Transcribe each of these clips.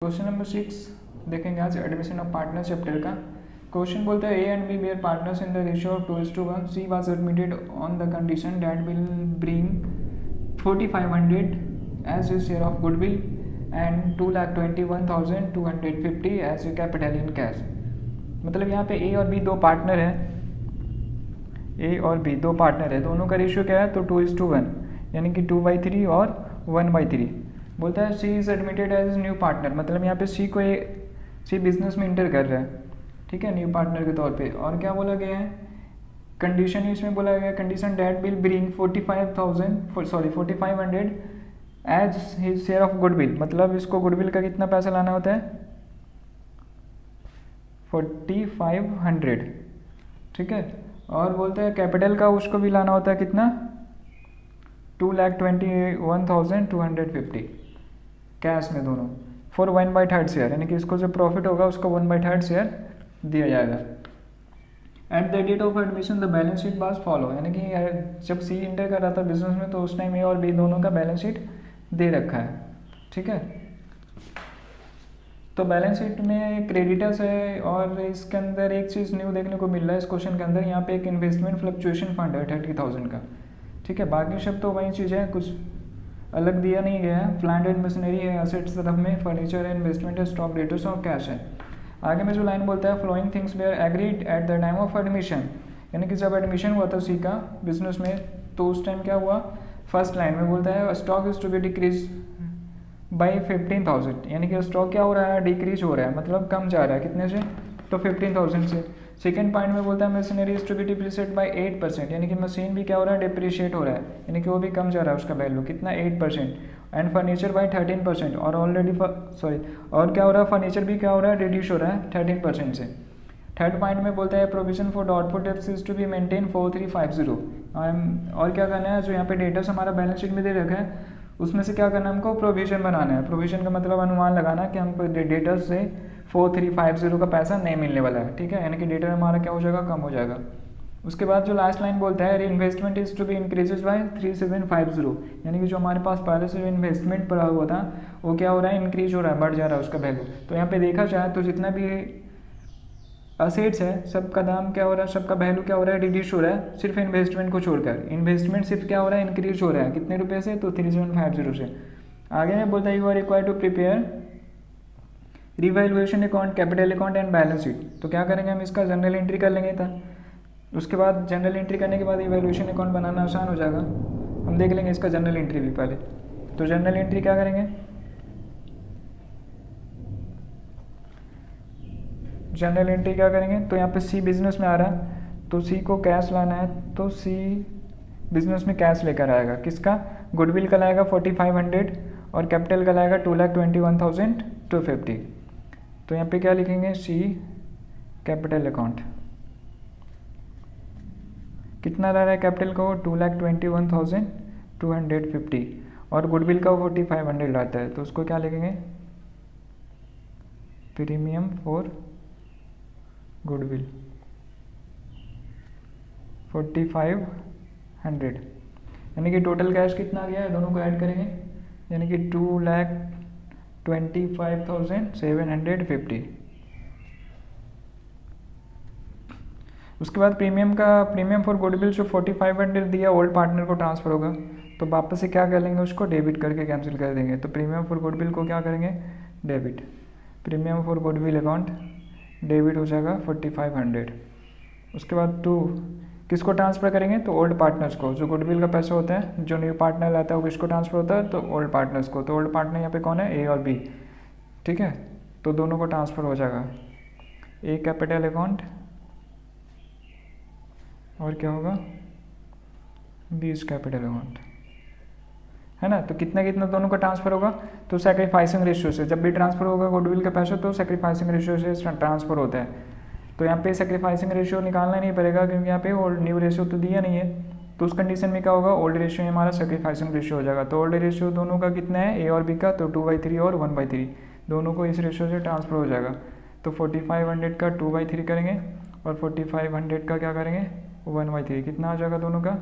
Question number 6 देखेंगे आज admission of partner chapter का। क्वेश्चन बोलता है A and B were partners in the ratio of 2:1. C was admitted on the condition that will bring 4500 as his share of goodwill and 2,21,250 as a capital in cash. मतलब यहाँ पे ए और B दो partner है, ए और B दो partner है, दोनों का रेशियो क्या है तो 2:1 यानी कि 2/3 और 1/3। बोलता है she is admitted as new partner, मतलब यहाँ पे सी को सी बिजनेस में इंटर कर रहा है, ठीक है, न्यू पार्टनर के तौर पे। और क्या बोला गया है, कंडीशन इसमें बोला गया condition that will bring 4500 as his share of goodwill, मतलब इसको गुडविल का कितना पैसा लाना होता है 4500, ठीक है। और बोलते हैं कैपिटल का उसको भी लाना होता है कितना 2,21,250 कैश में दोनों फॉर 1/3 शेयर, यानी कि इसको जो प्रॉफिट होगा उसको 1/3 शेयर दिया जाएगा। At the date of admission the balance sheet was follow, यानी कि जब सी इंटर कर रहा था बिजनेस में तो उस टाइम ए और बी दोनों का बैलेंस शीट दे रखा है, ठीक है। तो बैलेंस शीट में क्रेडिटर्स है और इसके अंदर एक चीज़ न्यू देखने को मिल रहा है इस क्वेश्चन के अंदर, यहाँ पे एक इन्वेस्टमेंट फ्लक्चुएशन फंड है 30,000 का, ठीक है। बाकी सब तो वही चीज़ है, कुछ अलग दिया नहीं गया है। प्लांट एंड मशीनरी है, एसेट्स तरफ में फर्नीचर है, इन्वेस्टमेंट है, स्टॉक डेटर्स और कैश है। आगे में जो लाइन बोलता है following things were agreed at the time of admission, यानी कि जब एडमिशन हुआ था सी का बिजनेस में तो उस टाइम क्या हुआ, फर्स्ट लाइन में बोलता है stock is to be decrease by 15,000, यानी कि स्टॉक क्या हो रहा है डिक्रीज हो रहा है, मतलब कम जा रहा है, कितने से तो 15,000 से। सेकेंड पॉइंट में बोलता है machinery is to be depreciate by 8%, यानी कि मशीन भी क्या हो रहा है डिप्रिशिएट हो रहा है, यानी कि वो भी कम जा रहा है उसका वैल्यू कितना 8%। एंड फर्नीचर बाई 13% और ऑलरेडी और क्या हो रहा है फर्नीचर भी क्या हो रहा है रिड्यूस हो रहा है 13% से। थर्ड पॉइंट में बोलता है provision for doubtful debts is to be maintain 4350, और क्या करना है जो यहाँ पे डेटर्स हमारा बैलेंस शीट में दे रखा है उसमें से क्या करना है हमको प्रोविजन बनाना है। प्रोविजन का मतलब अनुमान लगाना है कि हमको डेटर्स से 4350 का पैसा नहीं मिलने वाला है, ठीक है, यानी कि डेटर हमारा क्या हो जाएगा कम हो जाएगा। उसके बाद जो लास्ट लाइन बोलता है investment is to be increases by 3750, यानी कि जो हमारे पास पहले से जो इन्वेस्टमेंट पड़ा हुआ था वो क्या हो रहा है इंक्रीज हो रहा है, बढ़ जा रहा है उसका वैल्यू। तो यहाँ पे देखा जाए तो जितना भी असेट्स है सबका दाम क्या हो रहा है, सबका वैल्यू क्या हो रहा है रिड्यूस हो रहा है, सिर्फ इन्वेस्टमेंट को छोड़कर। इन्वेस्टमेंट सिर्फ क्या हो रहा है इंक्रीज हो रहा है, कितने रुपये से तो 3750 से। आगे में बोलता है you are required to prepare revaluation account, capital account and balance sheet. तो क्या करेंगे हम इसका जनरल एंट्री कर लेंगे था, उसके बाद जनरल एंट्री करने के बाद रिवैल्यूएशन अकाउंट बनाना आसान हो जाएगा। हम देख लेंगे इसका जनरल एंट्री भी पहले। तो जनरल एंट्री क्या करेंगे, जनरल एंट्री क्या करेंगे तो यहाँ पे सी बिजनेस में आ रहा है तो सी को कैश लाना है, तो सी बिजनेस में कैश लेकर आएगा, किसका गुडविल का लाएगा 4500 और कैपिटल का लाएगा 2,21,250। तो यहाँ पे क्या लिखेंगे सी कैपिटल अकाउंट, कितना ला रहा है कैपिटल को 2,21,250 और गुडविल का 4500 लाता है, तो उसको क्या लिखेंगे प्रीमियम फॉर गुडविल 4500, यानी कि टोटल कैश कितना आ गया है दोनों को ऐड करेंगे, यानी कि 2,25,750। उसके बाद प्रीमियम फॉर गुडविल जो 4500 दिया ओल्ड पार्टनर को ट्रांसफर होगा, तो वापस से क्या कर लेंगे उसको डेबिट करके कैंसिल कर देंगे। तो प्रीमियम फॉर गुडविल को क्या करेंगे debit, premium for goodwill account debit हो जाएगा 4500। उसके बाद किसको ट्रांसफ़र करेंगे तो ओल्ड पार्टनर्स को, जो गुडविल का पैसा होता है जो न्यू पार्टनर लाता है वो किसको ट्रांसफ़र होता है तो ओल्ड पार्टनर्स को। तो ओल्ड पार्टनर यहाँ पे कौन है ए और बी, ठीक है, तो दोनों को ट्रांसफ़र हो जाएगा ए कैपिटल अकाउंट और क्या होगा बी कैपिटल अकाउंट, है ना। तो कितना कितना दोनों का ट्रांसफर होगा तो सैक्रिफाइसिंग रेशियो से, जब भी ट्रांसफर होगा गुडविल का पैसा तो सैक्रिफाइसिंग रेशियो से ट्रांसफर होता है। तो यहाँ पे सैक्रिफाइसिंग रेशियो निकालना नहीं पड़ेगा क्योंकि यहाँ पे ओल्ड न्यू रेशियो तो दिया नहीं है, तो उस कंडीशन में क्या होगा ओल्ड रेशियो हमारा सैक्रिफाइसिंग रेशियो हो जाएगा। तो ओल्ड रेशियो दोनों का कितना है ए और बी का, तो 2/3 और 1/3 दोनों को इस रेशियो से ट्रांसफर हो जाएगा। तो 4500 का 2/3 करेंगे और 4500 का क्या करेंगे 1/3, कितना आ जाएगा दोनों का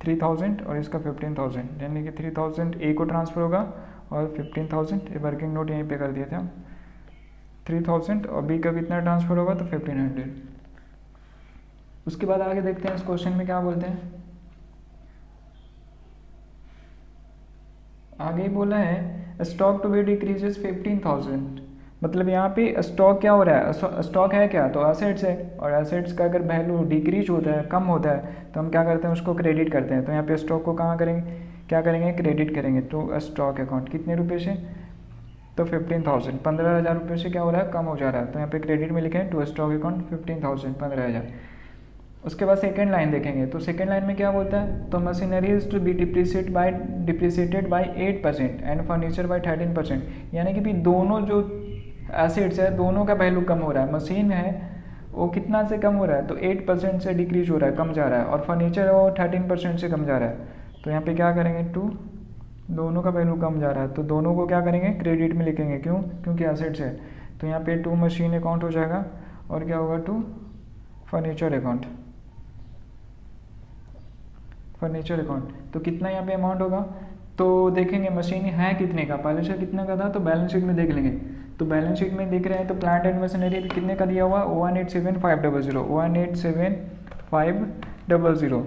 3000 और इसका 15,000, यानी कि 3000 ए को ट्रांसफ़र होगा और 15,000, ये वर्किंग नोट यहीं पे कर दिए थे हम, 3,000 और बी का कितना ट्रांसफ़र होगा तो 1,500। उसके बाद आगे देखते हैं इस क्वेश्चन में क्या बोलते हैं। आगे ही बोला है स्टॉक टू बी डिक्रीजेस 15,000, मतलब यहाँ पे स्टॉक क्या हो रहा है, स्टॉक है क्या तो एसेट्स है, और एसेट्स का अगर वैल्यू डिक्रीज होता है, कम होता है, तो हम क्या करते हैं उसको क्रेडिट करते हैं। तो यहाँ पे स्टॉक को कहाँ करेंगे, क्या करेंगे, क्रेडिट करेंगे। तो स्टॉक अकाउंट कितने रुपये से, तो 15,000, 15,000 रुपये से क्या हो रहा है, कम हो जा रहा है, तो यहाँ पे क्रेडिट में लिखें टू स्टॉक अकाउंट 15,000, 15,000। उसके बाद सेकंड लाइन देखेंगे, तो सेकंड लाइन में क्या बोलता है, तो machinery is to be depreciated by 8% and furniture by 13%, यानी कि भी दोनों जो एसेट्स है दोनों का वैल्यू कम हो रहा है। मशीन है वो कितना से कम हो रहा है, तो 8% से डिक्रीज हो रहा है, कम जा रहा है, और फर्नीचर वो 13% से कम जा रहा है। तो यहाँ पे क्या करेंगे, टू, दोनों का वैल्यू कम जा रहा है, तो दोनों को क्या करेंगे, क्रेडिट में लिखेंगे, क्यों, क्योंकि एसेट्स है। तो यहाँ पे टू मशीन अकाउंट हो जाएगा, और क्या होगा, to furniture account, furniture account. तो कितना यहाँ पे अमाउंट होगा, तो देखेंगे मशीन है कितने का, पहले से कितना का था, तो बैलेंस शीट में देख लेंगे। तो बैलेंस शीट में दिख रहे हैं, तो प्लांट एंड मशीनरी कितने का दिया हुआ, 187,500, 187,500,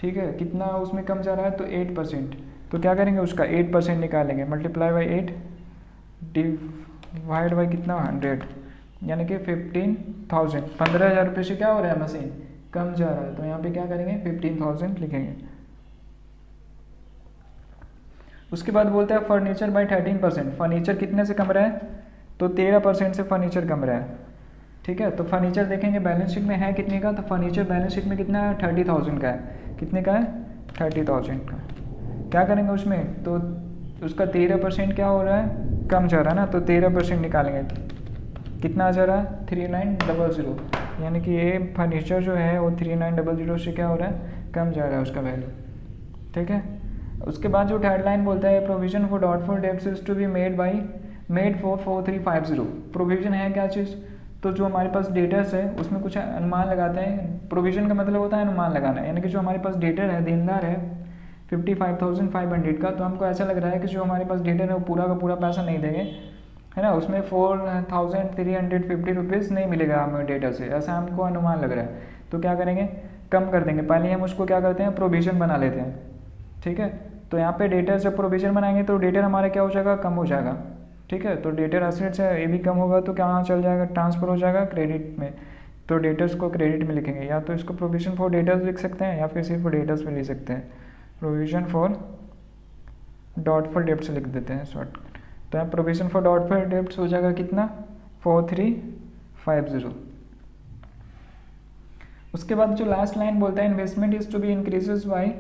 ठीक है। कितना उसमें कम जा रहा है, तो 8%। तो क्या करेंगे, उसका 8% निकालेंगे, मल्टीप्लाई बाई 8 डिवाइड बाई कितना, 100, यानी कि 15,000, 15,000 रुपये से क्या हो रहा है, मशीन कम जा रहा है। तो यहाँ पे क्या करेंगे, 15,000 लिखेंगे। उसके बाद बोलता है फर्नीचर बाई 13%, फर्नीचर कितने से कम रहा है, तो 13% से फर्नीचर कम रहा है, ठीक है। तो फर्नीचर देखेंगे बैलेंस शीट में है कितने का, तो फर्नीचर बैलेंस शीट में कितना है, 30,000 का है, कितने का है, 30,000 का। क्या करेंगे उसमें, तो उसका 13% क्या हो रहा है, कम जा रहा है ना, तो 13% निकालेंगे, कितना आ जा रहा है, 3900, यानी कि ये फर्नीचर जो है वो 3900 से क्या हो रहा है, कम जा रहा है उसका वैल्यू, ठीक है। उसके बाद जो थर्ड लाइन बोलता है provision for doubtful debts is to be made for 4350, provision है क्या चीज़, तो जो हमारे पास डेटर्स है उसमें कुछ अनुमान लगाते हैं। प्रोविजन का मतलब होता है अनुमान लगाना, यानी कि जो हमारे पास डेटर है, देनदार है 55,500 का, तो हमको ऐसा लग रहा है कि जो हमारे पास डेटर है वो पूरा का पूरा पैसा नहीं देंगे, है ना, उसमें 4,350 रुपीज़ नहीं मिलेगा हमें डेटा से, ऐसा हमको अनुमान लग रहा है। तो क्या करेंगे, कम कर देंगे, पहले हम उसको क्या करते हैं, प्रोविजन बना लेते हैं, ठीक है। तो यहाँ पे डेटर जब प्रोविजन बनाएंगे तो डेटर हमारा क्या हो जाएगा, कम हो जाएगा, ठीक है। तो डेटर एसेट्स है, ये भी कम होगा, तो क्या चल जाएगा, ट्रांसफर हो जाएगा क्रेडिट में। तो डेटर्स को क्रेडिट में लिखेंगे, या तो इसको प्रोविजन फॉर डेटर्स लिख सकते हैं, या फिर सिर्फ डेटर्स में लिख सकते हैं, प्रोविजन फॉर डाउटफुल डेब्ट्स लिख देते हैं शॉर्ट। तो यहाँ प्रोविजन फॉर डाउटफुल डेब्ट्स हो जाएगा कितना, 4350। उसके बाद जो लास्ट लाइन बोलता है investment is to be increases by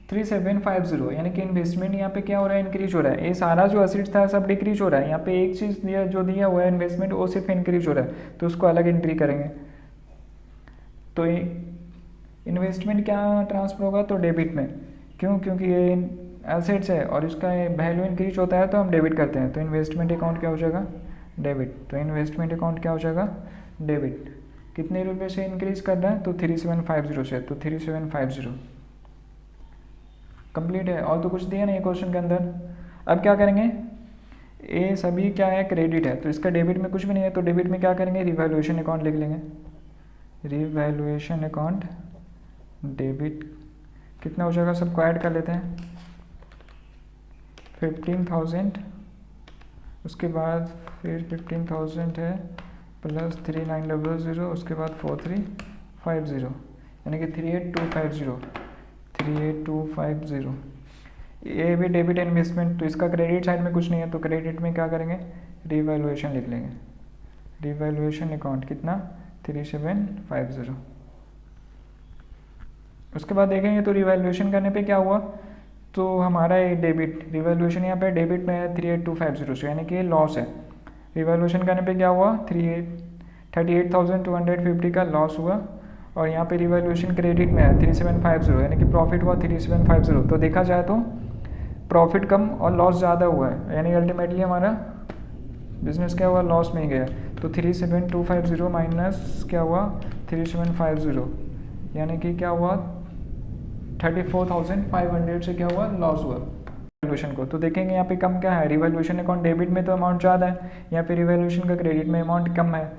3750, यानी कि इन्वेस्टमेंट यहाँ पे क्या हो रहा है, इंक्रीज हो रहा है। ये सारा जो असेट्स था सब डिक्रीज हो रहा है, यहाँ पे एक चीज़ दिया जो दिया हुआ है इन्वेस्टमेंट वो सिर्फ इंक्रीज हो रहा है, तो उसको अलग एंट्री करेंगे। तो इन्वेस्टमेंट क्या ट्रांसफर होगा, तो डेबिट में, क्यों, क्योंकि ये एसेट्स है और इसका वैल्यू इंक्रीज होता है तो हम डेबिट करते हैं। तो इन्वेस्टमेंट अकाउंट क्या हो जाएगा, डेबिट। तो इन्वेस्टमेंट अकाउंट क्या हो जाएगा, डेबिट। कितने रुपये से इंक्रीज कर रहा है, तो 3750 से, तो 3750 कंप्लीट है। और तो कुछ दिया नहीं क्वेश्चन के अंदर। अब क्या करेंगे, ये सभी क्या है, क्रेडिट है, तो इसका डेबिट में कुछ भी नहीं है, तो डेबिट में क्या करेंगे, रिवैल्यूएशन अकाउंट लिख लेंगे, रिवैल्यूएशन अकाउंट डेबिट। कितना हो जाएगा, सबको ऐड कर लेते हैं, 15,000, उसके बाद फिर 15,000 है प्लस 3900, उसके बाद 4350, यानी कि 38250। ये भी डेबिट इन्वेस्टमेंट, तो इसका क्रेडिट साइड में कुछ नहीं है, तो क्रेडिट में क्या करेंगे, रिवैल्यूएशन लिख लेंगे, रिवैल्यूएशन अकाउंट कितना, 3750। उसके बाद देखेंगे तो रिवैल्यूएशन करने पे क्या हुआ, तो हमारा ये डेबिट, रिवैल्यूएशन यहाँ पे डेबिट में है 38250 से, यानी कि लॉस है। रिवैल्यूएशन करने पे क्या हुआ, 38,250 का लॉस हुआ, और यहाँ पे रिवैल्यूएशन क्रेडिट में है 3750, यानी कि प्रॉफिट हुआ 3750। तो देखा जाए तो प्रॉफिट कम और लॉस ज़्यादा हुआ है, यानी अल्टीमेटली हमारा बिजनेस क्या हुआ, लॉस में ही गया। तो 37250 माइनस क्या हुआ, 3750, यानी कि क्या हुआ, 34,500 से क्या हुआ, लॉस हुआ। रिवैल्यूएशन को। तो देखेंगे यहाँ पे कम क्या है, रिवैल्यूएशन अकाउंट डेबिट में तो अमाउंट ज़्यादा है, यहाँ पे रिवैल्यूएशन का क्रेडिट में अमाउंट कम है,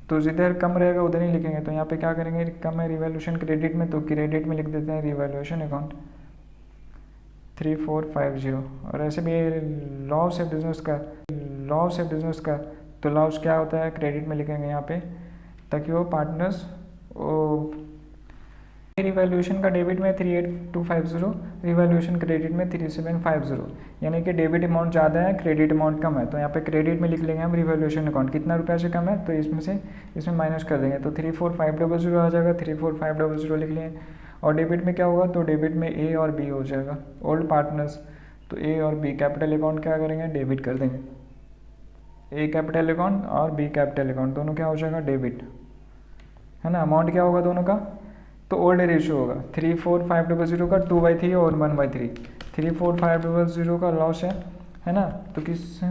तो जिधर कम रहेगा उधर ही लिखेंगे। तो यहाँ पे क्या करेंगे, कम है रिवैल्यूएशन क्रेडिट में, तो क्रेडिट में लिख देते हैं रिवैल्यूएशन अकाउंट 3450। और ऐसे भी लॉस है बिजनेस का, तो लॉस क्या होता है, क्रेडिट में लिखेंगे यहाँ पे, ताकि वो पार्टनर्स रिवैल्यूएशन का डेबिट में 38250, रिवैल्यूएशन क्रेडिट में 3750, यानी कि डेबिट अमाउंट ज़्यादा है, क्रेडिट अमाउंट कम है। तो यहाँ पे क्रेडिट में लिख लेंगे हम रिवैल्यूएशन अकाउंट कितना रुपये से कम है, तो इसमें माइनस कर देंगे, तो 34500 आ जाएगा, 34500 लिख लिए। और डेबिट में क्या होगा, तो डेबिट में ए और बी हो जाएगा, ओल्ड पार्टनर्स, तो ए और बी कैपिटल अकाउंट क्या करेंगे, डेबिट कर देंगे। ए कैपिटल अकाउंट और बी कैपिटल अकाउंट दोनों क्या हो जाएगा, डेबिट, है ना। अमाउंट क्या होगा दोनों का, तो ओल्ड रेशियो होगा 34500 का 2/3 और 1/3। 34500 का लॉस है ना, तो किस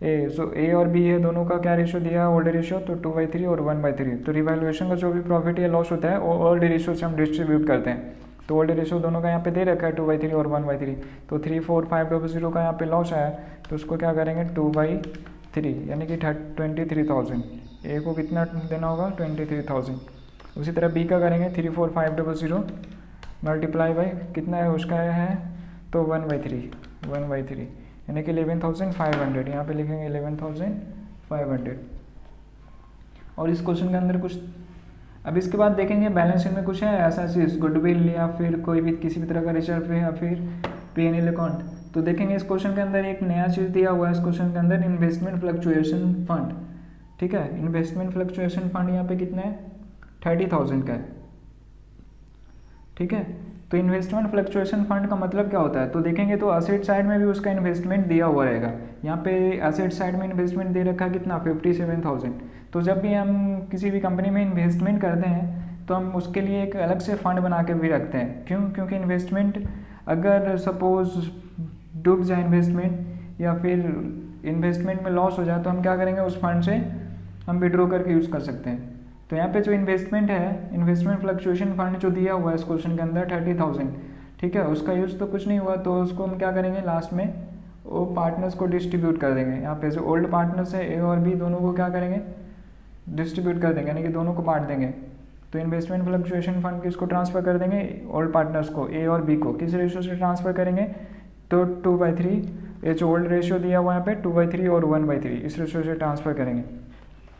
ए और बी है, दोनों का क्या रेशियो दिया है, ओल्ड रेशियो, तो 2/3 और 1/3। तो रिवैल्यूएशन का जो भी प्रॉफिट या लॉस होता है वो ओल्ड रेशियो से हम डिस्ट्रीब्यूट करते हैं। तो ओल्ड रेशियो दोनों का यहाँ पे दे रखा है 2/3 और 1/3। तो 34500 का यहाँ पे लॉस आया, तो उसको क्या करेंगे 2/3, यानी कि 23,000। ए को कितना देना होगा, 23,000। उसी तरह बी का करेंगे 34500 मल्टीप्लाई बाई कितना है उसका है, तो 1/3, यानी कि 11,500। यहाँ पे लिखेंगे 11,500। और इस क्वेश्चन के अंदर कुछ, अब इसके बाद देखेंगे बैलेंस शीट में कुछ है ऐसा चीज़, गुडविल या फिर कोई भी किसी भी तरह का रिजर्व है या फिर P&L अकाउंट। तो देखेंगे इस क्वेश्चन के अंदर एक नया चीज़ दिया हुआ है, इस क्वेश्चन के अंदर इन्वेस्टमेंट फ्लक्चुएशन फंड। ठीक है, इन्वेस्टमेंट फ्लक्चुएशन फंड यहाँ पे कितना है, 30,000 का है। ठीक है, तो इन्वेस्टमेंट फ्लक्चुएशन फंड का मतलब क्या होता है, तो देखेंगे तो असेट साइड में भी उसका इन्वेस्टमेंट दिया हुआ रहेगा। यहाँ पे असेट साइड में इन्वेस्टमेंट दे रखा है कितना, 57,000। तो जब भी हम किसी भी कंपनी में इन्वेस्टमेंट करते हैं तो हम उसके लिए एक अलग से फंड बना के भी रखते हैं। क्यों, क्योंकि इन्वेस्टमेंट अगर सपोज डूब जाए इन्वेस्टमेंट या फिर इन्वेस्टमेंट में लॉस हो जाए, तो हम क्या करेंगे, उस फंड से हम विड्रॉ करके यूज़ कर सकते हैं। तो यहाँ पे जो इन्वेस्टमेंट है, इन्वेस्टमेंट फ्लक्चुएशन फंड जो दिया हुआ है इस क्वेश्चन के अंदर 30,000, ठीक है, उसका यूज़ तो कुछ नहीं हुआ, तो उसको हम क्या करेंगे, लास्ट में वो पार्टनर्स को डिस्ट्रीब्यूट कर देंगे। यहाँ पे जो ओल्ड पार्टनर्स है ए और बी, दोनों को क्या करेंगे, डिस्ट्रीब्यूट कर देंगे, यानी कि दोनों को बांट देंगे। तो इन्वेस्टमेंट फ्लक्चुएशन फंड किसको ट्रांसफ़र कर देंगे, ओल्ड पार्टनर्स को, ए और बी को। किस रेशियो से ट्रांसफ़र करेंगे, तो 2/3, ये जो ओल्ड रेशियो दिया हुआ है यहाँ पे 2/3 और 1/3, इस रेशियो से ट्रांसफ़र करेंगे।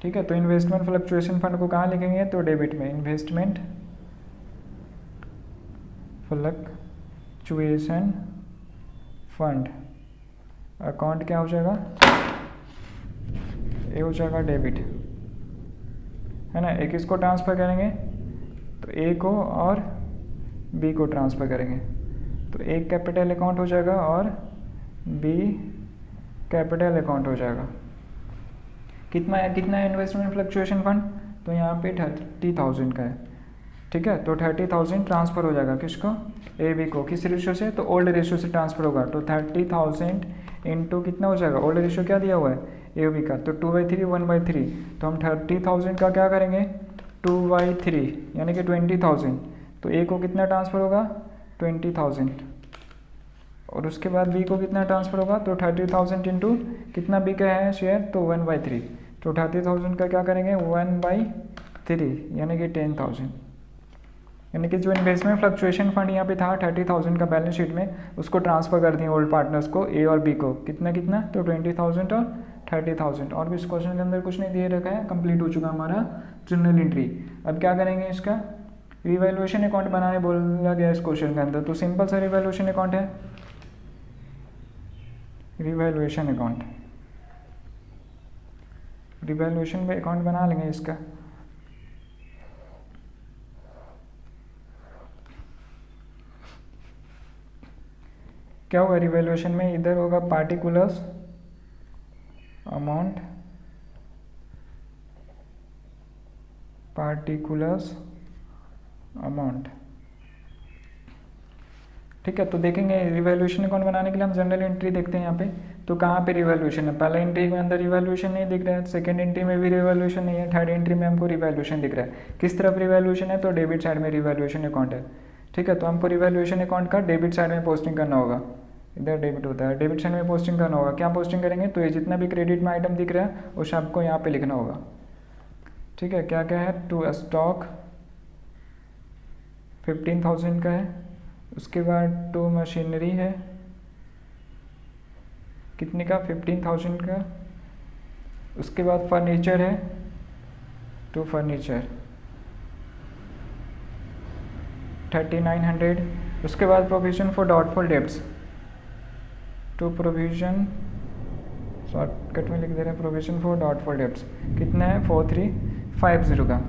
ठीक है, तो इन्वेस्टमेंट फ्लक्चुएशन फंड को कहाँ लिखेंगे, तो डेबिट में। इन्वेस्टमेंट फ्लक्चुएशन फंड अकाउंट क्या हो जाएगा, ये हो जाएगा डेबिट, है ना। एक इसको ट्रांसफ़र करेंगे तो ए को और बी को ट्रांसफ़र करेंगे, तो एक कैपिटल अकाउंट हो जाएगा और बी कैपिटल अकाउंट हो जाएगा। कितना है इन्वेस्टमेंट फ्लक्चुएशन फंड, तो यहाँ पे 30,000 का है। ठीक है, तो 30,000 ट्रांसफ़र हो जाएगा किसको, ए बी को। किस रेशियो से, तो ओल्ड रेशियो से ट्रांसफ़र होगा। तो 30,000 इंटू कितना हो जाएगा, ओल्ड रेशियो क्या दिया हुआ है ए बी का, तो 2/3 1/3। तो हम 30,000 का क्या करेंगे 2/3, यानी कि 20,000। तो ए को कितना ट्रांसफ़र होगा 20,000, और उसके बाद बी को कितना ट्रांसफ़र होगा, तो 30,000 इंटू कितना बी का है शेयर, तो 1/3। तो 30,000 का क्या करेंगे 1/3, यानी कि 10,000। यानी कि जो इन्वेस्टमेंट फ्लक्चुएशन फंड यहाँ पे था 30,000 का बैलेंस शीट में, उसको ट्रांसफ़र कर दिए ओल्ड पार्टनर्स को, ए और बी को। कितना, तो 20,000 और 30,000। और भी इस क्वेश्चन के अंदर कुछ नहीं दिए रखा है, कंप्लीट हो चुका हमारा जर्नल एंट्री। अब क्या करेंगे, इसका रिवैल्यूएशन अकाउंट बनाने बोला गया इस क्वेश्चन के अंदर। तो सिंपल सा रिवैल्यूएशन अकाउंट है, रिवैल्यूएशन अकाउंट, रिवैल्यूएशन में अकाउंट बना लेंगे इसका। क्या होगा रिवैल्यूएशन में, इधर होगा पार्टिकुलर्स अमाउंट, ठीक है। तो देखेंगे रिवैल्यूएशन अकाउंट बनाने के लिए हम जनरल एंट्री देखते हैं यहाँ पे। तो कहाँ पे रिवैल्यूएशन है, पहला एंट्री के अंदर रिवैल्यूएशन नहीं दिख रहा है, सेकंड एंट्री में भी रिवैल्यूएशन नहीं है, थर्ड एंट्री में हमको रिवैल्यूएशन दिख रहा है। किस तरफ रिवैल्यूएशन है, तो डेबिट साइड में रिवैल्यूएशन अकाउंट है। ठीक है, तो हमको रिवैल्यूएशन अकाउंट का डेबिट साइड में पोस्टिंग करना होगा। इधर डेबिट होता है, डेबिट साइड में पोस्टिंग करना होगा। क्या पोस्टिंग करेंगे, तो ये जितना भी क्रेडिट में आइटम दिख रहा है वो सबको यहाँ पे लिखना होगा। ठीक है, क्या क्या है, टू स्टॉक 15,000 का है, उसके बाद टू मशीनरी है कितने का, 15,000 का, उसके बाद फर्नीचर है, टू फर्नीचर 3900, उसके बाद provision for doubtful debts, to provision, shortcut में लिख दे रहे हैं, प्रोविजन फॉर डाउटफुल डेब्ट्स कितना है 4350 का।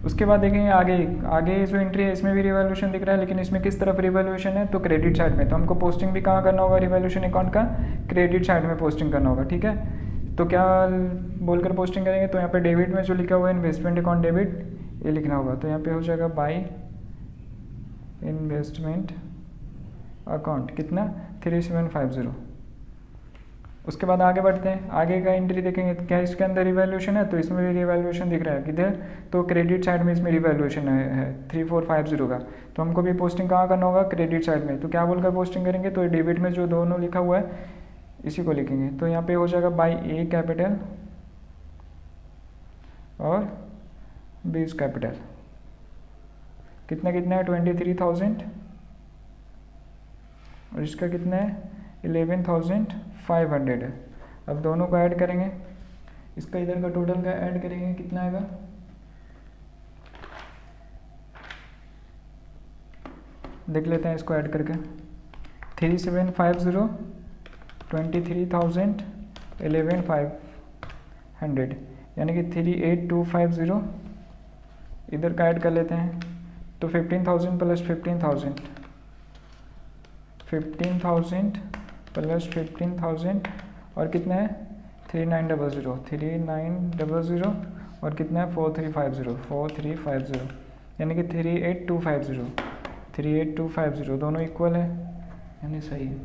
उसके बाद देखेंगे आगे आगे जो एंट्री है इसमें भी रिवैल्यूएशन दिख रहा है, लेकिन इसमें किस तरफ रिवैल्यूएशन है, तो क्रेडिट साइड में। तो हमको पोस्टिंग भी कहाँ करना होगा, रिवैल्यूएशन अकाउंट का क्रेडिट साइड में पोस्टिंग करना होगा। ठीक है, तो क्या बोलकर पोस्टिंग करेंगे, तो यहाँ पे डेबिट में जो लिखा हुआ है इन्वेस्टमेंट अकाउंट डेबिट ये लिखना होगा। तो यहाँ पे हो जाएगा बाई इन्वेस्टमेंट अकाउंट कितना 3750। उसके बाद आगे बढ़ते हैं, आगे का एंट्री देखेंगे क्या इसके अंदर रिवैल्यूएशन है, तो इसमें भी रिवैल्यूएशन दिख रहा है किधर, तो क्रेडिट साइड में इसमें रिवैल्यूएशन है 3450 का। तो हमको भी पोस्टिंग कहाँ करना होगा, क्रेडिट साइड में। तो क्या बोलकर पोस्टिंग करेंगे, तो डेबिट में जो दोनों लिखा हुआ है इसी को लिखेंगे। तो यहाँ पे हो जाएगा बाई ए कैपिटल और बीज कैपिटल कितना कितना है 23,000 और इसका कितना है 11,500 है। अब दोनों को ऐड करेंगे, इसका इधर का टोटल का ऐड करेंगे कितना आएगा, देख लेते हैं इसको ऐड करके। 3750 23,000 11,500 यानी कि 38,250 इधर का ऐड कर लेते हैं। तो 15,000 प्लस 15,000 प्लस 15,000 और कितना है 3900 और कितना है 4350 यानी कि 38,250 दोनों इक्वल है यानी सही है।